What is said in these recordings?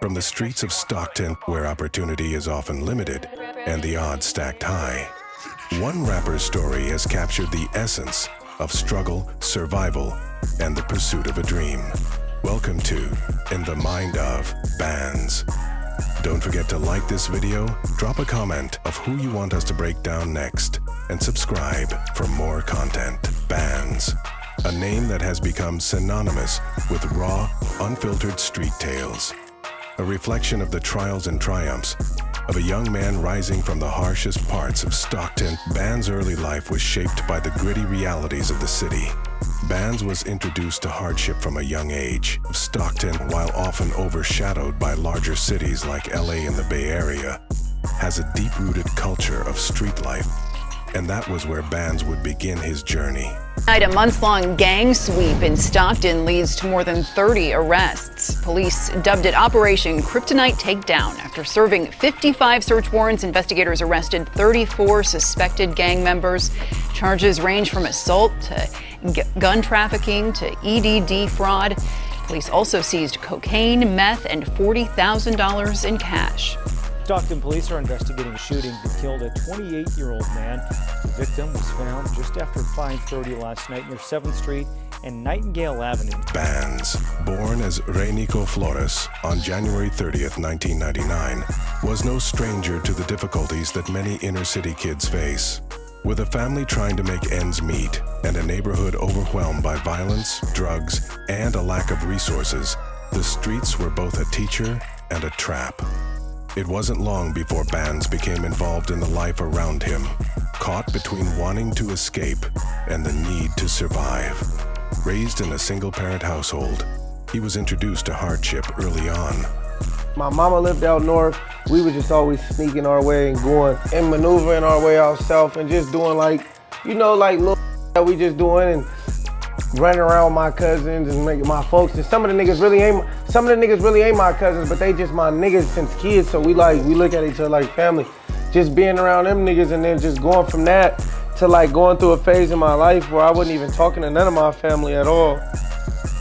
From the streets of Stockton, where opportunity is often limited and the odds stacked high, one rapper's story has captured the essence of struggle, survival, and the pursuit of a dream. Welcome to In the Mind of Bands. Don't forget to like this video, drop a comment of who you want us to break down next, and subscribe for more content. Bands, a name that has become synonymous with raw, unfiltered street tales. A reflection of the trials and triumphs of a young man rising from the harshest parts of Stockton. Band's early life was shaped by the gritty realities of the city. Bands was introduced to hardship from a young age. Stockton, while often overshadowed by larger cities like LA and the Bay Area, has a deep-rooted culture of street life. And that was where Bands would begin his journey. A months-long gang sweep in Stockton leads to more than 30 arrests. Police dubbed it Operation Kryptonite Takedown. After serving 55 search warrants, investigators arrested 34 suspected gang members. Charges range from assault to gun trafficking to EDD fraud. Police also seized cocaine, meth, and $40,000 in cash. Stockton police are investigating a shooting that killed a 28-year-old man. The victim was found just after 5:30 last night near 7th Street and Nightingale Avenue. Bands, born as Reinico Flores on January 30th, 1999, was no stranger to the difficulties that many inner-city kids face. With a family trying to make ends meet and a neighborhood overwhelmed by violence, drugs, and a lack of resources, the streets were both a teacher and a trap. It wasn't long before Bands became involved in the life around him, caught between wanting to escape and the need to survive. Raised in a single-parent household, he was introduced to hardship early on. My mama lived out north. We were just always sneaking our way and going and maneuvering our way out south and just doing like little that we just doing and running around with my cousins and making my folks. And some of the niggas really ain't my cousins, but they just my niggas since kids. So we look at each other like family. Just being around them niggas and then just going from that to like going through a phase in my life where I wasn't even talking to none of my family at all.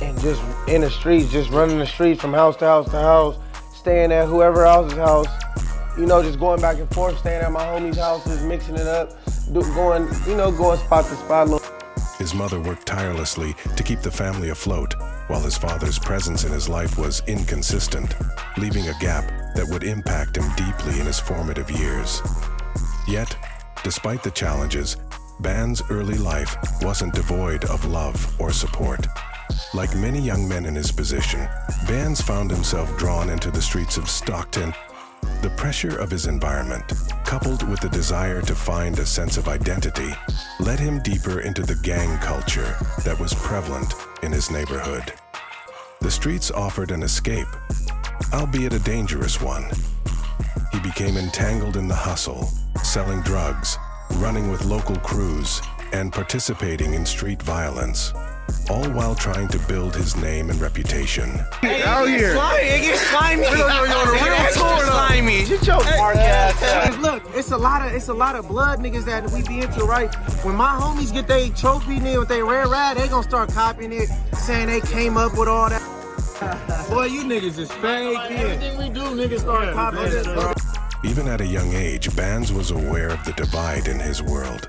And just in the streets, just running the streets from house to house to house, staying at whoever else's house, just going back and forth, staying at my homies' houses, mixing it up, going spot to spot. His mother worked tirelessly to keep the family afloat, while his father's presence in his life was inconsistent, leaving a gap that would impact him deeply in his formative years. Yet, despite the challenges, Band's early life wasn't devoid of love or support. Like many young men in his position, Bands found himself drawn into the streets of Stockton. The pressure of his environment, coupled with the desire to find a sense of identity, led him deeper into the gang culture that was prevalent in his neighborhood. The streets offered an escape, albeit a dangerous one. He became entangled in the hustle, selling drugs, running with local crews, and participating in street violence, all while trying to build his name and reputation. Out here. It gets slimy. We're on a real tour. Slimy. Shut your mark ass. Look, it's a lot of blood niggas that we be into, right? When my homies get their trophy in with their rare rad, they gonna start copying it, saying they came up with all that. Boy, you niggas is fake. Everything we do, niggas start copying this, bro. Even at a young age, Bands was aware of the divide in his world.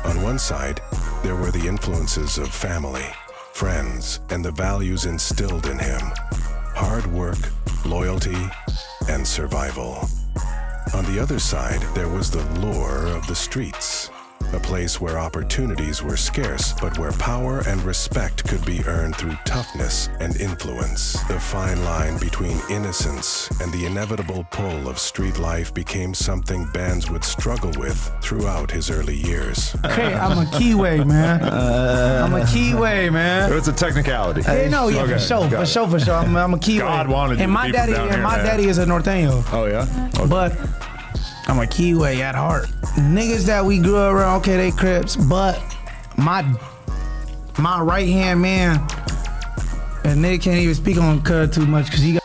On one side, there were the influences of family, friends, and the values instilled in him: hard work, loyalty, and survival. On the other side, there was the lure of the streets, a place where opportunities were scarce, but where power and respect could be earned through toughness and influence. The fine line between innocence and the inevitable pull of street life became something Bands would struggle with throughout his early years. Hey, I'm a Keyway, man. I'm a Keyway, man. It's a technicality. Yeah, Okay, for sure. I'm a Keyway. God wanted you and to my be daddy, from down here, my man. daddy is a Norteño. Oh yeah. Okay. But I'm a Keyway at heart. Niggas that we grew up around, okay, they Crips, but my right hand man, and nigga can't even speak on Cud too much because he got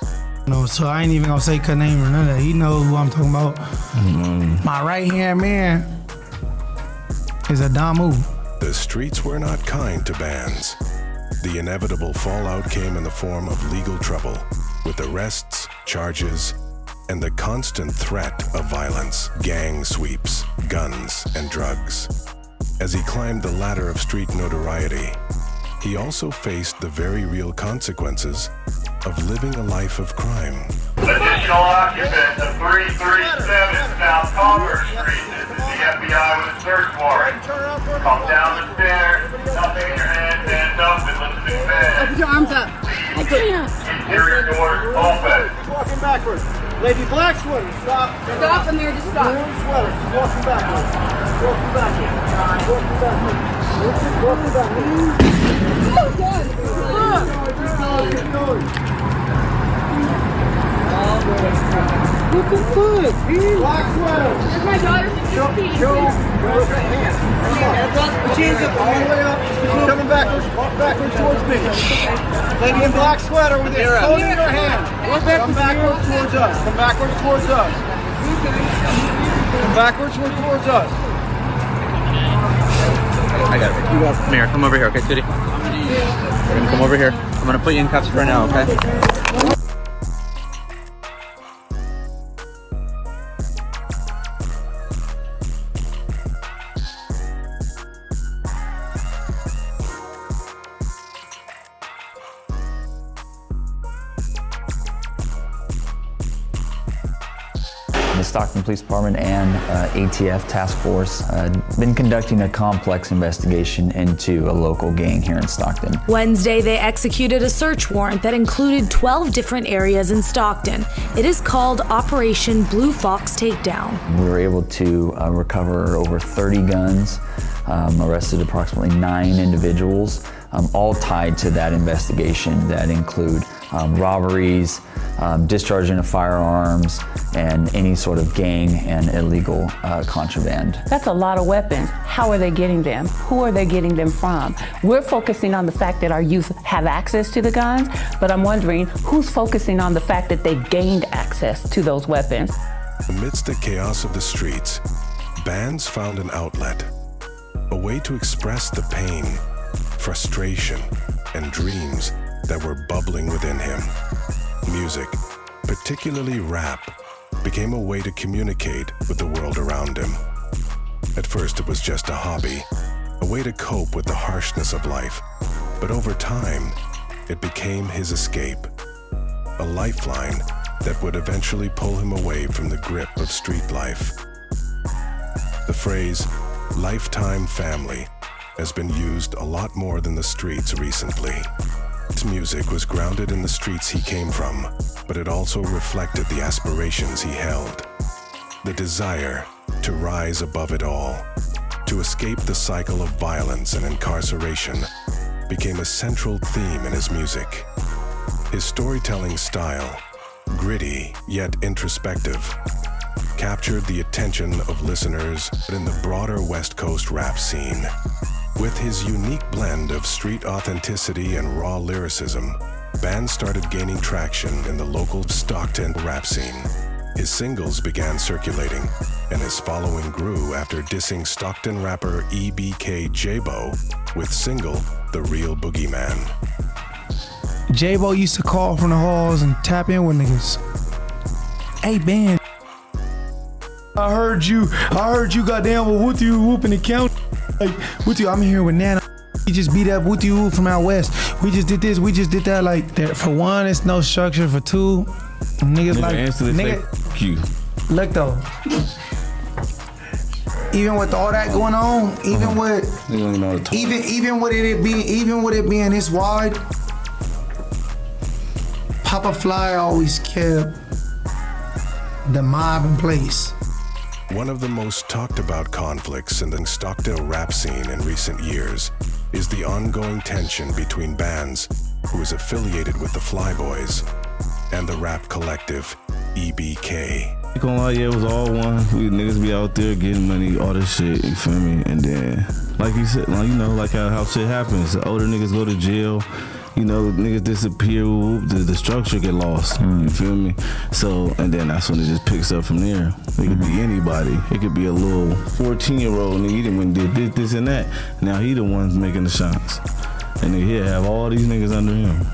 so I ain't even gonna say Cud name or none of that. He know who I'm talking about. My right hand man is a Damu. The streets were not kind to Bands. The inevitable fallout came in the form of legal trouble, with arrests, charges, and the constant threat of violence, gang sweeps, guns, and drugs. As he climbed the ladder of street notoriety, he also faced the very real consequences of living a life of crime. Additional occupants of 337 South Commerce Street. This is the FBI with a search warrant. Come down the stairs, nothing in your hand, hands up, and listen to command. Put your arms up. I can't. Interior doors open. Walking backwards. Lady black sweater, stop. Stop and there, just stop. Sweater, walking backwards. Walking backwards. Walking backwards. Walking backwards. Oh, God. Keep going. What the fuck? Black sweater. That's my daughter. Show your hand. Put your hands up all the way up. Coming backwards. Walk backwards towards me. Lady in black sweater with it. Hold it in her hand. Come backwards towards us. Come backwards towards us. Come backwards towards us. I got it. You got it. Mayor, come over here, okay, sweetie? We're gonna come over here. I'm gonna put you in cuffs for now, okay? The Stockton Police Department and ATF Task Force been conducting a complex investigation into a local gang here in Stockton. Wednesday, they executed a search warrant that included 12 different areas in Stockton. It is called Operation Blue Fox Takedown. We were able to recover over 30 guns, arrested approximately 9 individuals, all tied to that investigation that include robberies, discharging of firearms, and any sort of gang and illegal contraband. That's a lot of weapons. How are they getting them? Who are they getting them from? We're focusing on the fact that our youth have access to the guns, but I'm wondering who's focusing on the fact that they gained access to those weapons. Amidst the chaos of the streets, bands found an outlet, a way to express the pain, frustration, and dreams that were bubbling within him. Music, particularly rap, became a way to communicate with the world around him. At first, it was just a hobby, a way to cope with the harshness of life. But over time, it became his escape, a lifeline that would eventually pull him away from the grip of street life. The phrase, lifetime family, has been used a lot more than the streets recently. His music was grounded in the streets he came from, but it also reflected the aspirations he held. The desire to rise above it all, to escape the cycle of violence and incarceration, became a central theme in his music. His storytelling style, gritty yet introspective, captured the attention of listeners in the broader West Coast rap scene. With his unique blend of street authenticity and raw lyricism, bands started gaining traction in the local Stockton rap scene. His singles began circulating, and his following grew after dissing Stockton rapper Bkandzmb3z with single The Real Boogeyman. J-Bo used to call from the halls and tap in with niggas. Hey, Ben. I heard you goddamn with you whooping the county. Like, with you, I'm here with Nana. We just beat up with you from out west. We just did this, we just did that. Like, for one, it's no structure. For two, niggas like, nigga, fuck you. Look though, even with all that going on, even with it being this wide, Papa Fly always kept the mob in place. One of the most talked about conflicts in the Stockton rap scene in recent years is the ongoing tension between bands who is affiliated with the Flyboys and the rap collective EBK. You gonna lie, yeah, it was all one. We niggas be out there getting money, all this shit, you feel me? And then, like you said, like, you know, like how shit happens. The older niggas go to jail, you know, niggas disappear, the structure get lost, you feel me? So, and then that's when it just picks up from there. It could be anybody. It could be a little 14-year-old nigga, he done did this and that. Now he the one's making the shots. And then he'll have all these niggas under him.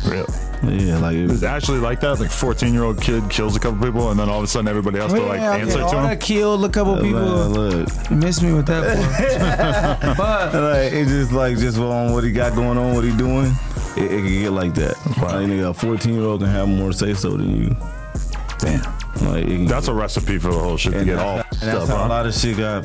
Really? Yeah, like it was actually like that. Like 14-year-old kid kills a couple people, and then all of a sudden everybody has to like answer to him. I killed a couple people. Man, look, You missed me with that part. but like it's just on what he got going on, what he doing. It can get like that. Right. Like, nigga, a 14-year-old can have more say so than you. Damn. Like that's a recipe for the whole shit to get all. And that's how a lot of shit got.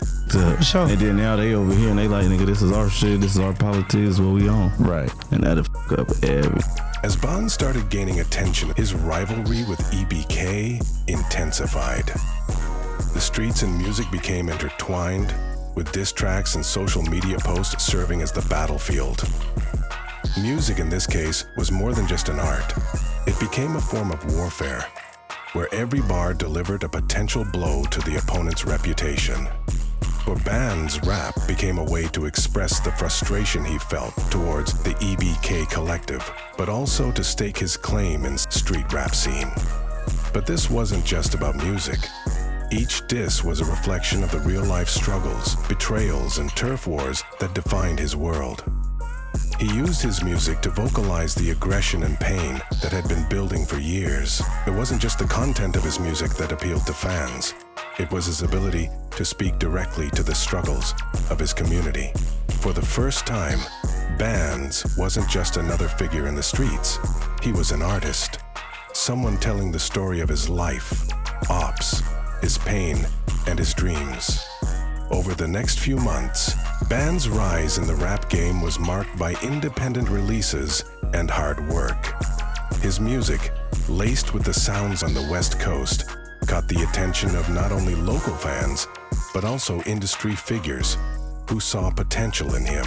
Sure. And then now they over here and they like, nigga, this is our shit. This is our politics. This is what we own. Right. And that'll fuck up every. As Bond started gaining attention, his rivalry with EBK intensified. The streets and music became intertwined, with diss tracks and social media posts serving as the battlefield. Music in this case was more than just an art. It became a form of warfare, where every bar delivered a potential blow to the opponent's reputation. For Band's, rap became a way to express the frustration he felt towards the EBK collective, but also to stake his claim in street rap scene. But this wasn't just about music. Each diss was a reflection of the real-life struggles, betrayals, and turf wars that defined his world. He used his music to vocalize the aggression and pain that had been building for years. It wasn't just the content of his music that appealed to fans. It was his ability to speak directly to the struggles of his community. For the first time, Bands wasn't just another figure in the streets. He was an artist. Someone telling the story of his life, ops, his pain, and his dreams. Over the next few months, Band's rise in the rap game was marked by independent releases and hard work. His music, laced with the sounds on the West Coast, caught the attention of not only local fans, but also industry figures who saw potential in him.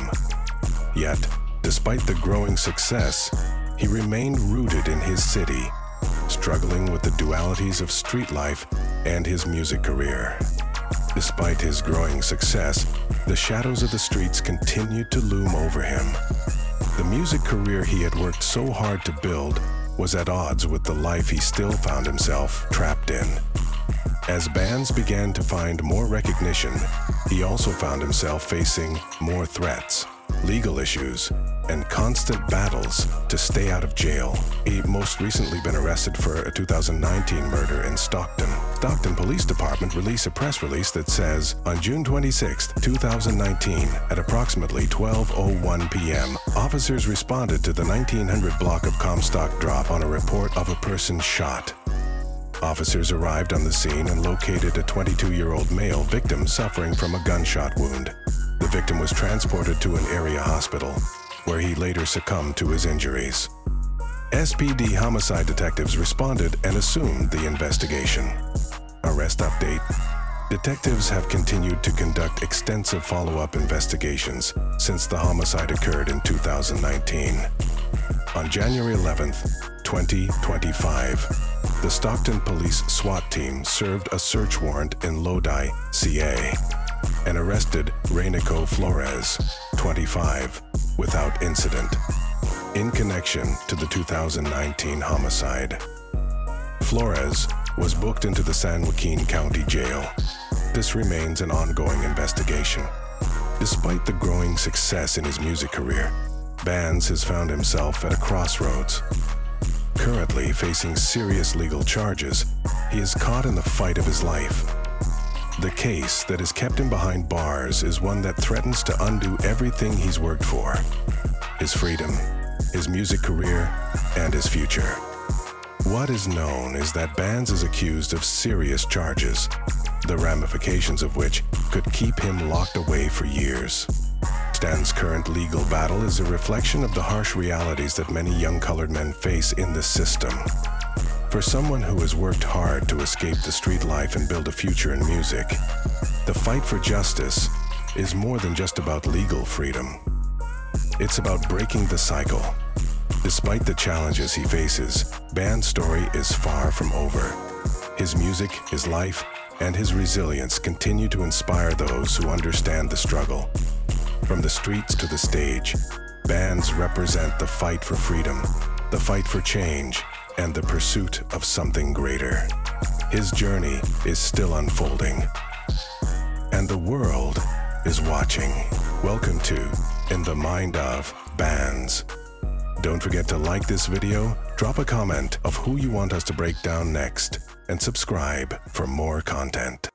Yet, despite the growing success, he remained rooted in his city, struggling with the dualities of street life and his music career. Despite his growing success, the shadows of the streets continued to loom over him. The music career he had worked so hard to build was at odds with the life he still found himself trapped in. As bands began to find more recognition, he also found himself facing more threats, legal issues, and constant battles to stay out of jail. He most recently been arrested for a 2019 murder in Stockton. Stockton Police Department released a press release that says, on June 26, 2019, at approximately 12:01 p.m., officers responded to the 1900 block of Comstock Drop on a report of a person shot. Officers arrived on the scene and located a 22-year-old male victim suffering from a gunshot wound. The victim was transported to an area hospital, where he later succumbed to his injuries. SPD homicide detectives responded and assumed the investigation. Arrest update. Detectives have continued to conduct extensive follow-up investigations since the homicide occurred in 2019. On January 11th, 2025, the Stockton Police SWAT team served a search warrant in Lodi, CA, and arrested Reinico Flores, 25, without incident, in connection to the 2019 homicide. Flores was booked into the San Joaquin County Jail. This remains an ongoing investigation. Despite the growing success in his music career, Bands has found himself at a crossroads. Currently facing serious legal charges, he is caught in the fight of his life. The case that has kept him behind bars is one that threatens to undo everything he's worked for: his freedom, his music career, and his future. What is known is that Bands is accused of serious charges, the ramifications of which could keep him locked away for years. Stan's current legal battle is a reflection of the harsh realities that many young colored men face in the system. For someone who has worked hard to escape the street life and build a future in music, the fight for justice is more than just about legal freedom. It's about breaking the cycle. Despite the challenges he faces, Band's story is far from over. His music, his life, and his resilience continue to inspire those who understand the struggle. From the streets to the stage, Bands represent the fight for freedom, the fight for change, and the pursuit of something greater. His journey is still unfolding, and the world is watching. Welcome to In the Mind of Bands. Don't forget to like this video, drop a comment of who you want us to break down next, and subscribe for more content.